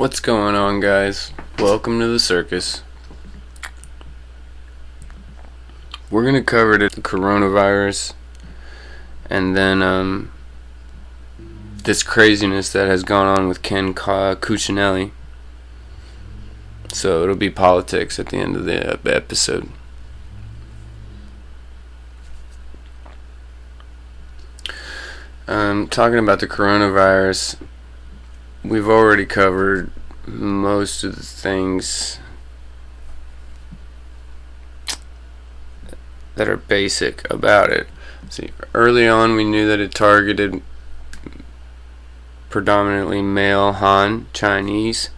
What's going on, guys? Welcome to the circus. We're going to cover the coronavirus and then this craziness that has gone on with Ken Cuccinelli. So it'll be politics at the end of the episode. Talking about the coronavirus, we've already covered most of the things that are basic about it. See, early on we knew that it targeted predominantly male Han Chinese.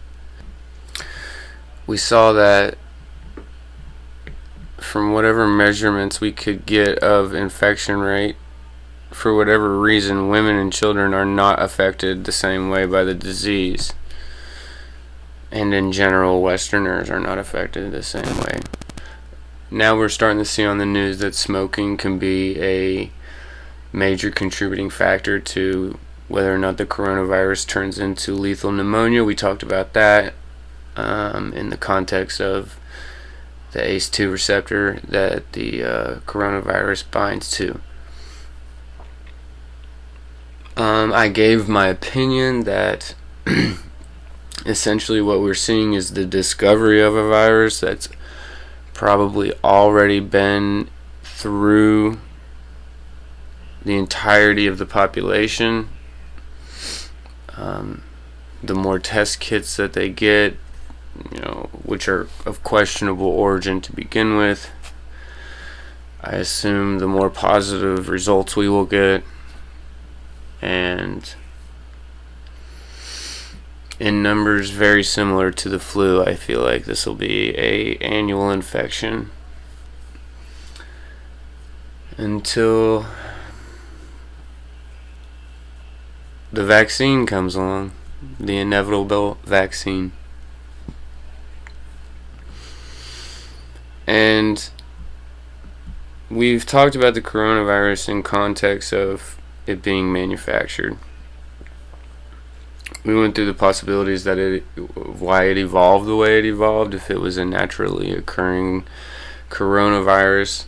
We saw that from whatever measurements we could get of infection rate, for whatever reason, women and children are not affected the same way by the disease. And in general, Westerners are not affected the same way. Now we're starting to see on the news that smoking can be a major contributing factor to whether or not the coronavirus turns into lethal pneumonia. We talked about that in the context of the ACE2 receptor that the coronavirus binds to. I gave my opinion that essentially what we're seeing is the discovery of a virus that's probably already been through the entirety of the population. The more test kits that they get, which are of questionable origin to begin with, I assume the more positive results we will get. And in numbers very similar to the flu, I feel like this will be a annual infection until the vaccine comes along, the inevitable vaccine. And we've talked about the coronavirus in context of it being manufactured. We went through the possibilities that why it evolved the way it evolved, if it was a naturally occurring coronavirus,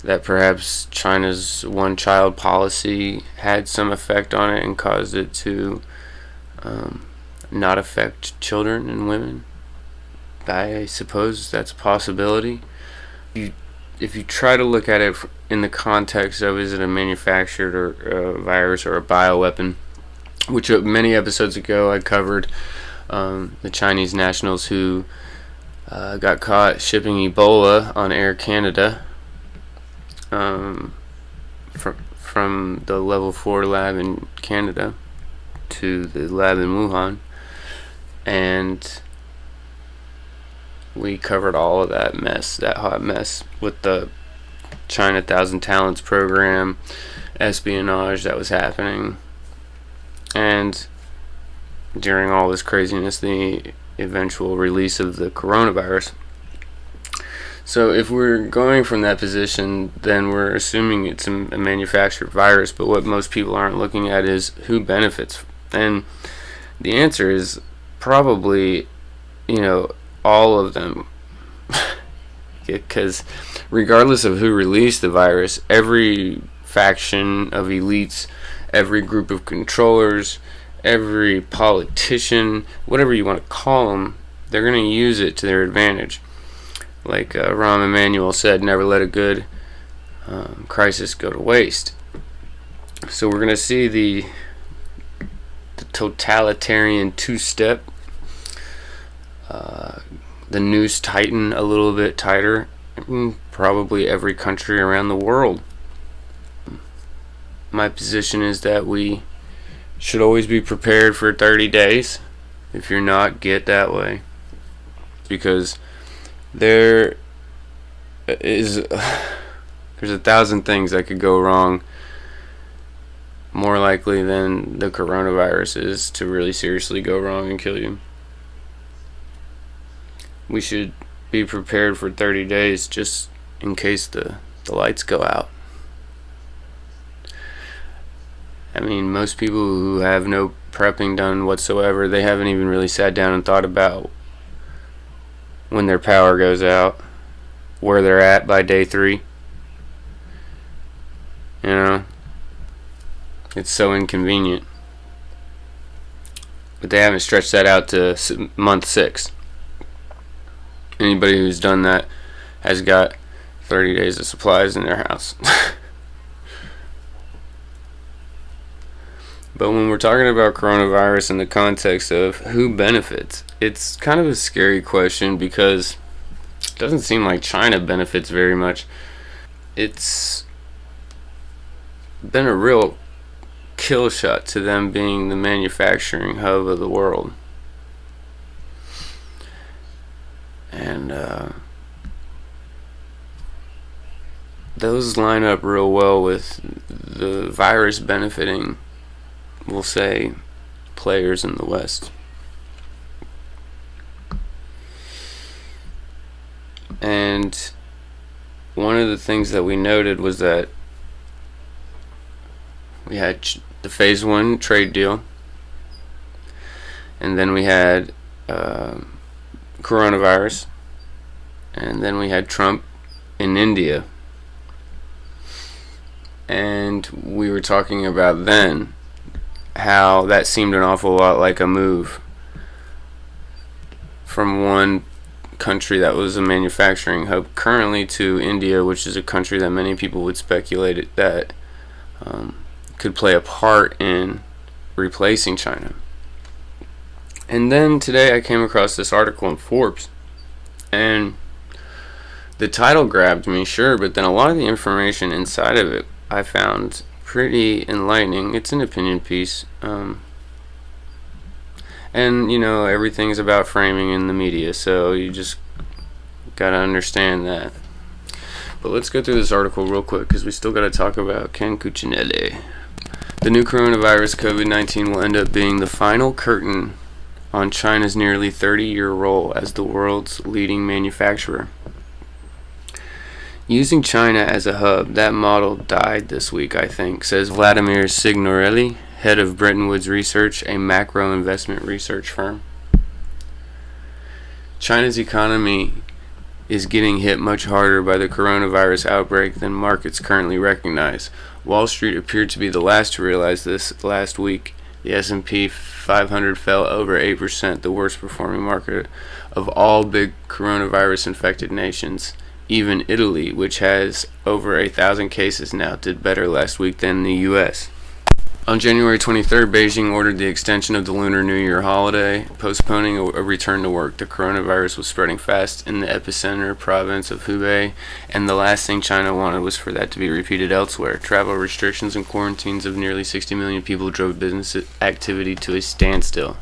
that perhaps China's one-child policy had some effect on it and caused it to not affect children and women. I suppose that's a possibility. If you try to look at it in the context of, is it a manufactured or a virus or a bioweapon, which many episodes ago I covered the Chinese nationals who got caught shipping Ebola on Air Canada from the level 4 lab in Canada to the lab in Wuhan, and we covered all of that mess, that hot mess, with the China 1,000 Talents program, espionage that was happening, and during all this craziness, the eventual release of the coronavirus. So if we're going from that position, then we're assuming it's a manufactured virus, but what most people aren't looking at is who benefits. And the answer is probably, all of them. Because regardless of who released the virus, every faction of elites, every group of controllers, every politician, whatever you want to call them, they're going to use it to their advantage. Like Rahm Emanuel said, never let a good crisis go to waste. So we're going to see the totalitarian two-step, the noose tighten a little bit tighter in probably every country around the world. My position is that we should always be prepared for 30 days. If you're not, get that way. Because there's 1,000 things that could go wrong, more likely than the coronavirus is to really seriously go wrong and kill you. We should be prepared for 30 days just in case the lights go out. I mean, most people who have no prepping done whatsoever, they haven't even really sat down and thought about when their power goes out, where they're at by day 3. You know, it's so inconvenient. But they haven't stretched that out to month 6. Anybody who's done that has got 30 days of supplies in their house. But when we're talking about coronavirus in the context of who benefits, it's kind of a scary question because it doesn't seem like China benefits very much. It's been a real kill shot to them being the manufacturing hub of the world. And those line up real well with the virus benefiting, we'll say, players in the West. And one of the things that we noted was that we had the phase 1 trade deal, and then we had coronavirus, and then we had Trump in India. And we were talking about then how that seemed an awful lot like a move from one country that was a manufacturing hub currently to India, which is a country that many people would speculate that could play a part in replacing China. And then today I came across this article in Forbes, and the title grabbed me, sure, but then a lot of the information inside of it I found pretty enlightening. It's an opinion piece, and you know, everything's about framing in the media, so you just gotta understand that. But let's go through this article real quick because we still gotta talk about Ken Cuccinelli. The new coronavirus, COVID-19, will end up being the final curtain on China's nearly 30-year role as the world's leading manufacturer. Using China as a hub, that model died this week, I think, says Vladimir Signorelli, head of Bretton Woods Research, a macro investment research firm. China's economy is getting hit much harder by the coronavirus outbreak than markets currently recognize. Wall Street appeared to be the last to realize this last week. The S&P 500 fell over 8%, the worst performing market of all big coronavirus infected nations. Even Italy, which has over 1,000 cases now, did better last week than the U.S. On January 23rd, Beijing ordered the extension of the Lunar New Year holiday, postponing a return to work. The coronavirus was spreading fast in the epicenter province of Hubei, and the last thing China wanted was for that to be repeated elsewhere. Travel restrictions and quarantines of nearly 60 million people drove business activity to a standstill.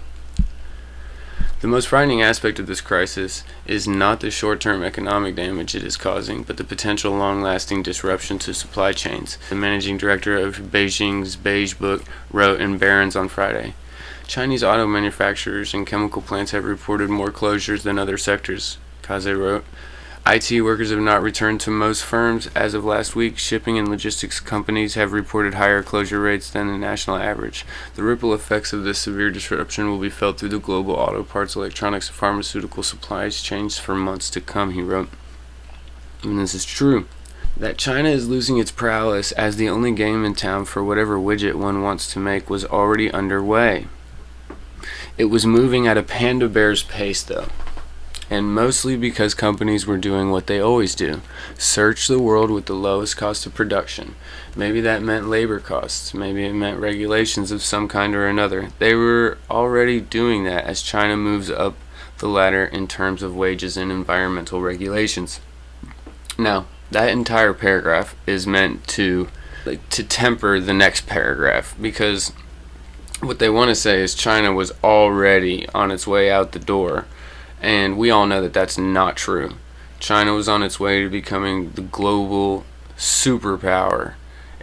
The most frightening aspect of this crisis is not the short-term economic damage it is causing, but the potential long-lasting disruption to supply chains. The managing director of Beijing's Beige Book wrote in Barron's on Friday. Chinese auto manufacturers and chemical plants have reported more closures than other sectors, Kaze wrote. IT workers have not returned to most firms as of last week. Shipping and logistics companies have reported higher closure rates than the national average. The ripple effects of this severe disruption will be felt through the global auto parts, electronics, and pharmaceutical supplies chains for months to come, he wrote. And this is true. That China is losing its prowess as the only game in town for whatever widget one wants to make was already underway. It was moving at a panda bear's pace, though. And mostly because companies were doing what they always do, search the world with the lowest cost of production. Maybe that meant labor costs, maybe it meant regulations of some kind or another. They were already doing that as China moves up the ladder in terms of wages and environmental regulations. Now, that entire paragraph is meant to temper the next paragraph, because what they want to say is China was already on its way out the door. And we all know that that's not true. China was on its way to becoming the global superpower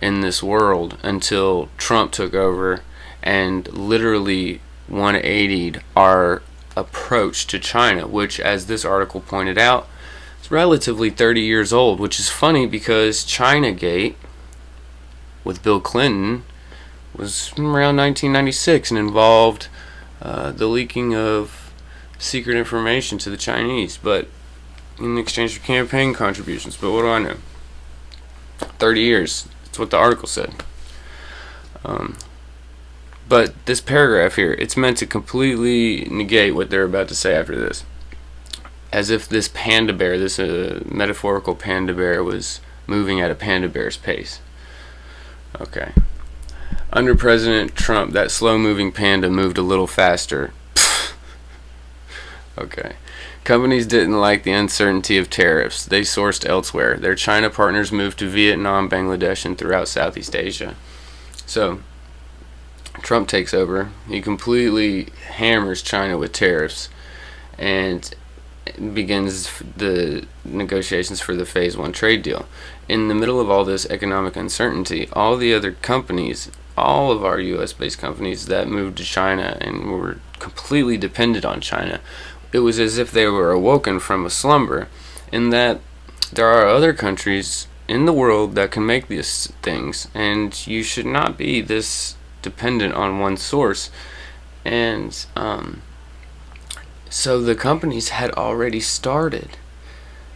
in this world until Trump took over and literally 180'd our approach to China, which, as this article pointed out, is relatively 30 years old, which is funny because Chinagate with Bill Clinton was from around 1996 and involved the leaking of secret information to the Chinese, but in exchange for campaign contributions. But what do I know? 30 years. That's what the article said. But this paragraph here, it's meant to completely negate what they're about to say after this. As if this panda bear, this metaphorical panda bear, was moving at a panda bear's pace. Okay. Under President Trump, that slow-moving panda moved a little faster. Okay. Companies didn't like the uncertainty of tariffs. They sourced elsewhere. Their China partners moved to Vietnam, Bangladesh, and throughout Southeast Asia. So, Trump takes over. He completely hammers China with tariffs and begins the negotiations for the Phase 1 trade deal. In the middle of all this economic uncertainty, all the other companies, all of our U.S.-based companies that moved to China and were completely dependent on China, it was as if they were awoken from a slumber, in that there are other countries in the world that can make these things, and you should not be this dependent on one source. And so the companies had already started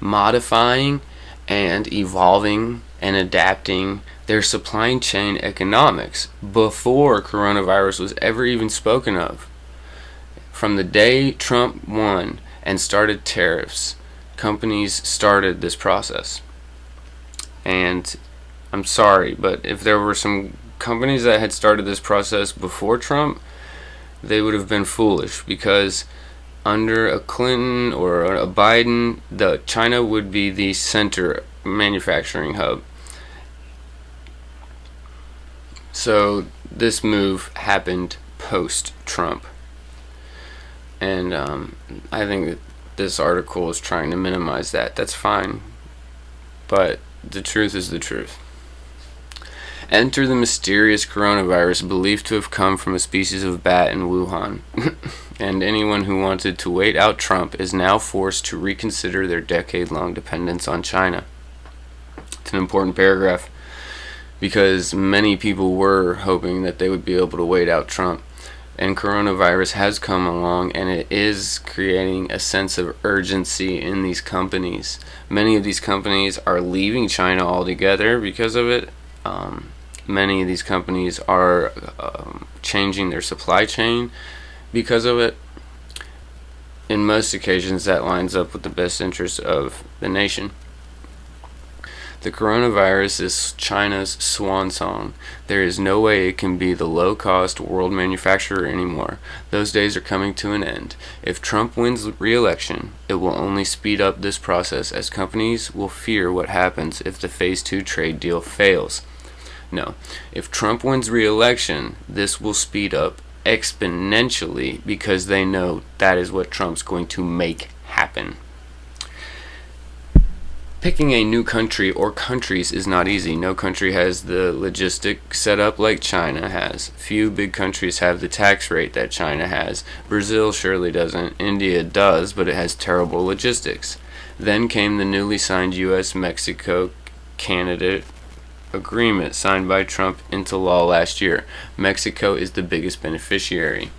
modifying and evolving and adapting their supply chain economics before coronavirus was ever even spoken of. From the day Trump won and started tariffs, companies started this process. And I'm sorry, but if there were some companies that had started this process before Trump, they would have been foolish, because under a Clinton or a Biden, China would be the center manufacturing hub. So this move happened post-Trump. And I think that this article is trying to minimize that. That's fine. But the truth is the truth. Enter the mysterious coronavirus believed to have come from a species of bat in Wuhan. And anyone who wanted to wait out Trump is now forced to reconsider their decade-long dependence on China. It's an important paragraph, because many people were hoping that they would be able to wait out Trump. And coronavirus has come along, and it is creating a sense of urgency in these companies. Many of these companies are leaving China altogether because of it. Many of these companies are changing their supply chain because of it. In most occasions, that lines up with the best interests of the nation. The coronavirus is China's swan song. There is no way it can be the low-cost world manufacturer anymore. Those days are coming to an end. If Trump wins re-election, it will only speed up this process, as companies will fear what happens if the Phase 2 trade deal fails. No, if Trump wins re-election, this will speed up exponentially, because they know that is what Trump's going to make happen. Picking a new country or countries is not easy. No country has the logistic setup like China has. Few big countries have the tax rate that China has. Brazil surely doesn't. India does, but it has terrible logistics. Then came the newly signed USMCA Canada agreement signed by Trump into law last year. Mexico is the biggest beneficiary.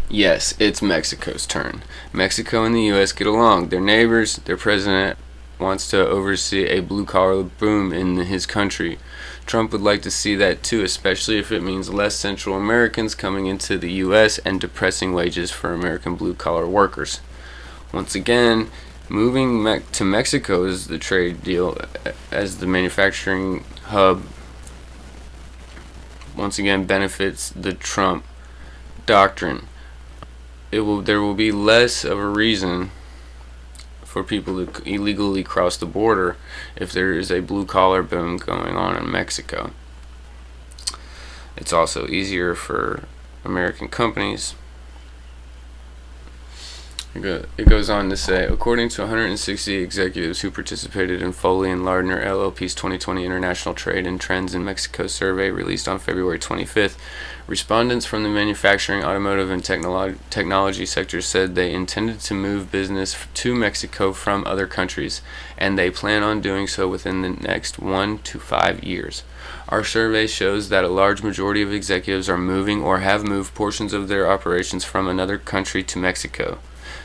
Yes, it's Mexico's turn. Mexico and the U.S. get along. They're neighbors. Their president wants to oversee a blue-collar boom in his country. Trump would like to see that too, especially if it means less Central Americans coming into the U.S. and depressing wages for American blue-collar workers. Once again, moving to Mexico as the trade deal, as the manufacturing hub, once again benefits the Trump doctrine. There will be less of a reason for people to illegally cross the border if there is a blue-collar boom going on in Mexico. It's also easier for American companies. It goes on to say, according to 160 executives who participated in Foley and Lardner LLP's 2020 International Trade and Trends in Mexico survey released on February 25th, respondents from the manufacturing, automotive, and technology sectors said they intended to move business to Mexico from other countries, and they plan on doing so within the next 1 to 5 years. Our survey shows that a large majority of executives are moving or have moved portions of their operations from another country to Mexico,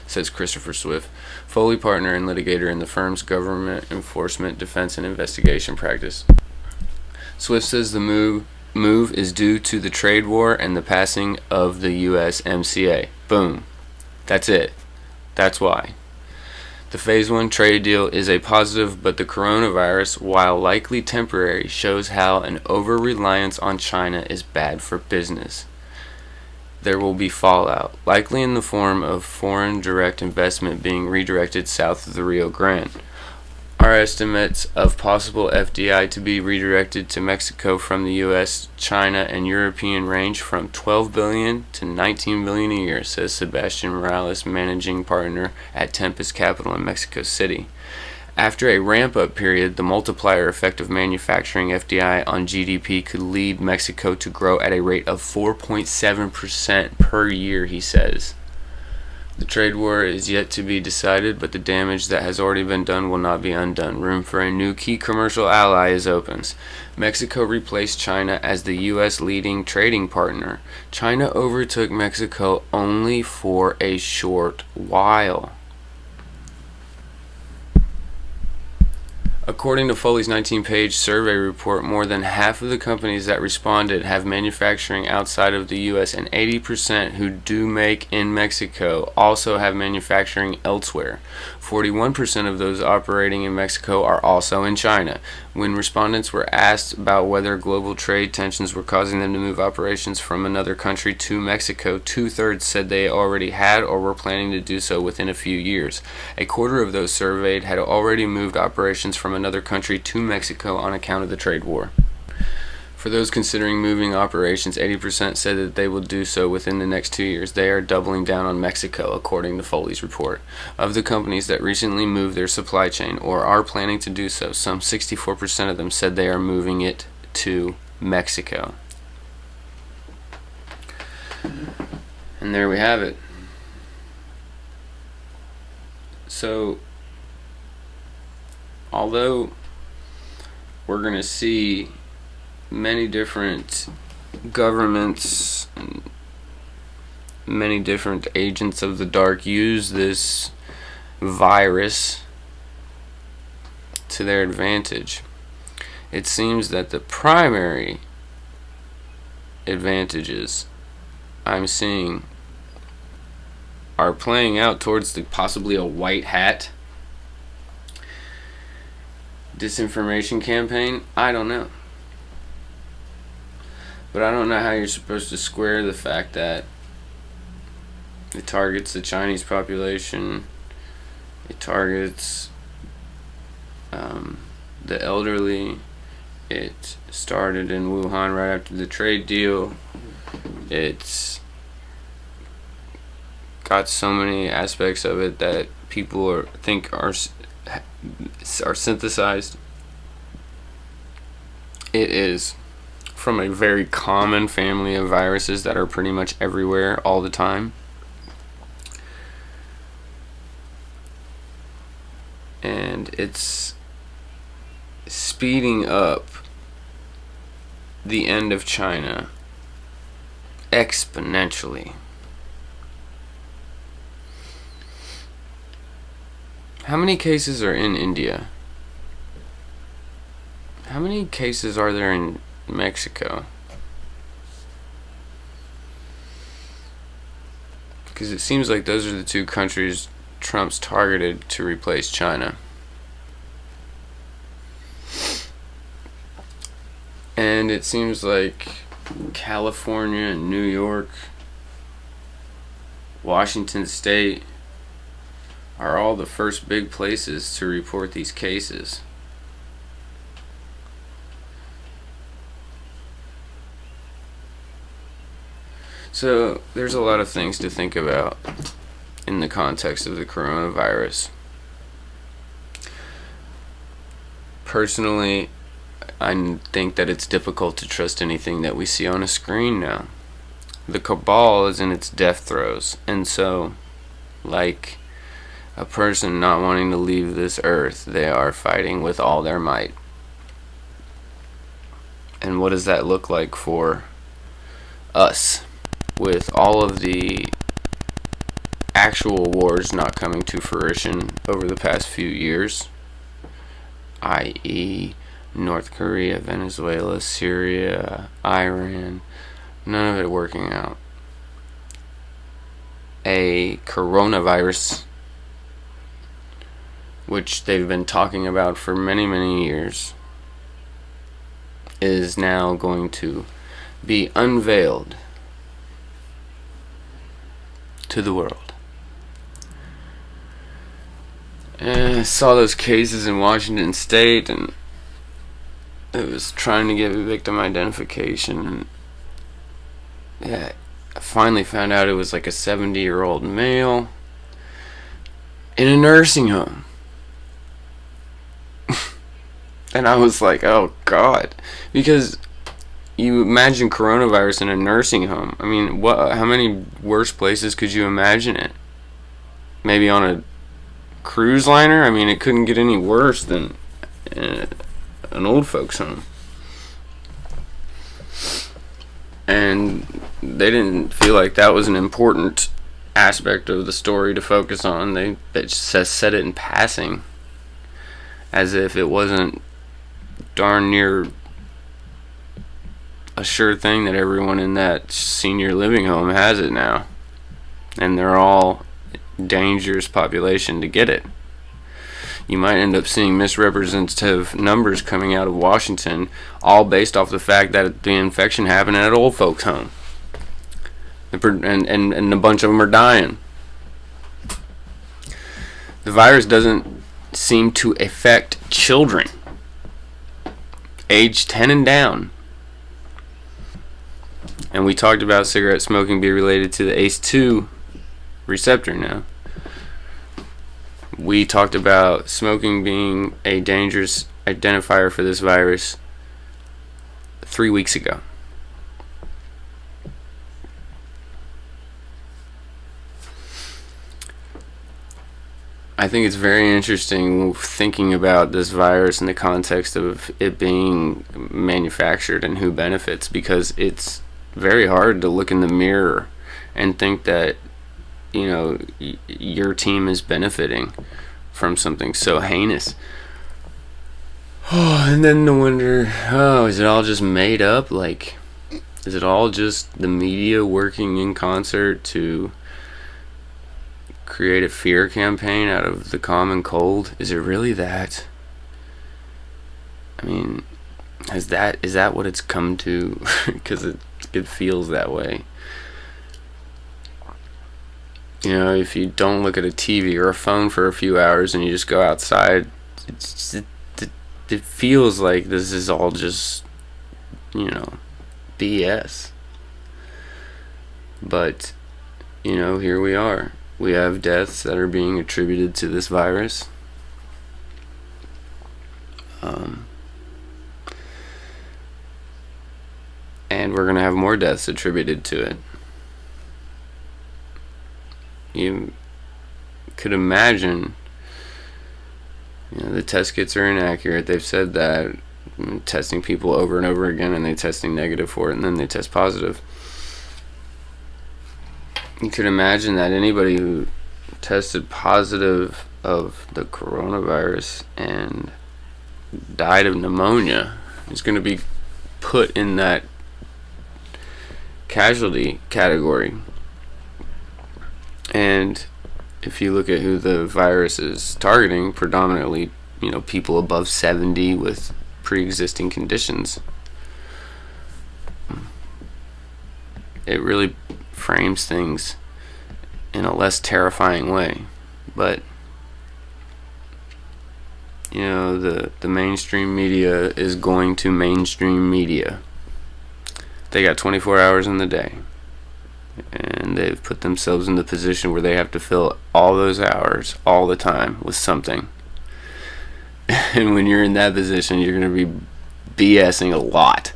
says Christopher Swift, Foley partner and litigator in the firm's government enforcement, defense, and investigation practice. Swift says the move is due to the trade war and the passing of the USMCA. Boom. That's it. That's why. The Phase 1 trade deal is a positive, but the coronavirus, while likely temporary, shows how an over-reliance on China is bad for business. There will be fallout, likely in the form of foreign direct investment being redirected south of the Rio Grande. Our estimates of possible FDI to be redirected to Mexico from the US, China, and European range from $12 billion to $19 billion a year, says Sebastian Morales, managing partner at Tempest Capital in Mexico City. After a ramp-up period, the multiplier effect of manufacturing FDI on GDP could lead Mexico to grow at a rate of 4.7% per year, he says. The trade war is yet to be decided, but the damage that has already been done will not be undone. Room for a new key commercial ally is opens. Mexico replaced China as the U.S. leading trading partner. China overtook Mexico only for a short while. According to Foley's 19-page survey report, more than half of the companies that responded have manufacturing outside of the U.S., and 80% who do make in Mexico also have manufacturing elsewhere. 41% of those operating in Mexico are also in China. When respondents were asked about whether global trade tensions were causing them to move operations from another country to Mexico, 2/3 said they already had or were planning to do so within a few years. A quarter of those surveyed had already moved operations from another country to Mexico on account of the trade war. For those considering moving operations, 80% said that they will do so within the next 2 years. They are doubling down on Mexico, according to Foley's report. Of the companies that recently moved their supply chain or are planning to do so, some 64% of them said they are moving it to Mexico. And there we have it. So, although we're going to see many different governments and many different agents of the dark use this virus to their advantage, it seems that the primary advantages I'm seeing are playing out towards the possibly a white hat disinformation campaign. I don't know. But I don't know how you're supposed to square the fact that it targets the Chinese population, it targets the elderly, it started in Wuhan right after the trade deal, it's got so many aspects of it that people think are synthesized. It is from a very common family of viruses that are pretty much everywhere all the time. And it's speeding up the end of China exponentially. How many cases are in India? How many cases are there in Mexico? Because it seems like those are the two countries Trump's targeted to replace China. And it seems like California and New York, Washington State are all the first big places to report these cases. So there's a lot of things to think about. in the context of the coronavirus. Personally, I think that it's difficult to trust anything that we see on a screen now. The cabal is in its death throes, and so, like a person not wanting to leave this earth, they are fighting with all their might. And what does that look like for us, with all of the actual wars not coming to fruition over the past few years, i.e. North Korea, Venezuela, Syria, Iran, none of it working out. A coronavirus, which they've been talking about for many, many years, is now going to be unveiled to the world. And I saw those cases in Washington State, and it was trying to get victim identification, and yeah, I finally found out it was like a 70-year-old male in a nursing home. And I was like, oh God, because you imagine coronavirus in a nursing home. I mean, how many worse places could you imagine it? Maybe on a cruise liner? I mean, it couldn't get any worse than an old folks home. And they didn't feel like that was an important aspect of the story to focus on. They just said it in passing, as if it wasn't darn near a sure thing that everyone in that senior living home has it now, and they're all dangerous population to get it. You might end up seeing misrepresentative numbers coming out of Washington, all based off the fact that the infection happened at an old folks' home, and a bunch of them are dying. The virus doesn't seem to affect children, age 10 and down. And we talked about cigarette smoking being related to the ACE2 receptor now. We talked about smoking being a dangerous identifier for this virus 3 weeks ago. I think it's very interesting thinking about this virus in the context of it being manufactured and who benefits, because it's very hard to look in the mirror and think that, you know, your team is benefiting from something so heinous. Oh, and then to wonder, is it all just made up? Like, is it all just the media working in concert to create a fear campaign out of the common cold? Is it really that? I mean, is that what it's come to? Because it feels that way. You know, if you don't look at a TV or a phone for a few hours and you just go outside, it feels like this is all just, you know, BS. But, you know, here we are. We have deaths that are being attributed to this virus. And we're going to have more deaths attributed to it. You could imagine, you know, the test kits are inaccurate. They've said that, testing people over and over again, and they testing negative for it, and then they test positive. You could imagine that anybody who tested positive of the coronavirus and died of pneumonia is going to be put in that casualty category. And if you look at who the virus is targeting, predominantly, you know, people above 70 with pre-existing conditions, it really frames things in a less terrifying way. But, you know, the mainstream media is going to mainstream media. They got 24 hours in the day. and they've put themselves in the position where they have to fill all those hours all the time with something. And when you're in that position, you're going to be BSing a lot.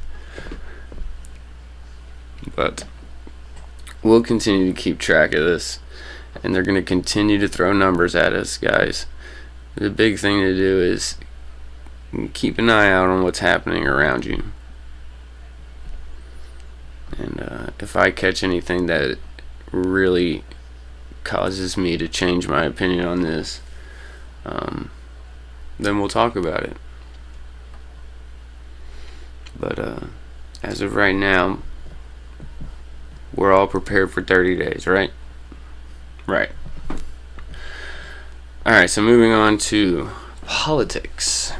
But we'll continue to keep track of this, and they're going to continue to throw numbers at us, guys. The big thing to do is keep an eye out on what's happening around you. And if I catch anything that really causes me to change my opinion on this, then we'll talk about it. But as of right now, we're all prepared for 30 days, right? Right. Alright, so moving on to politics.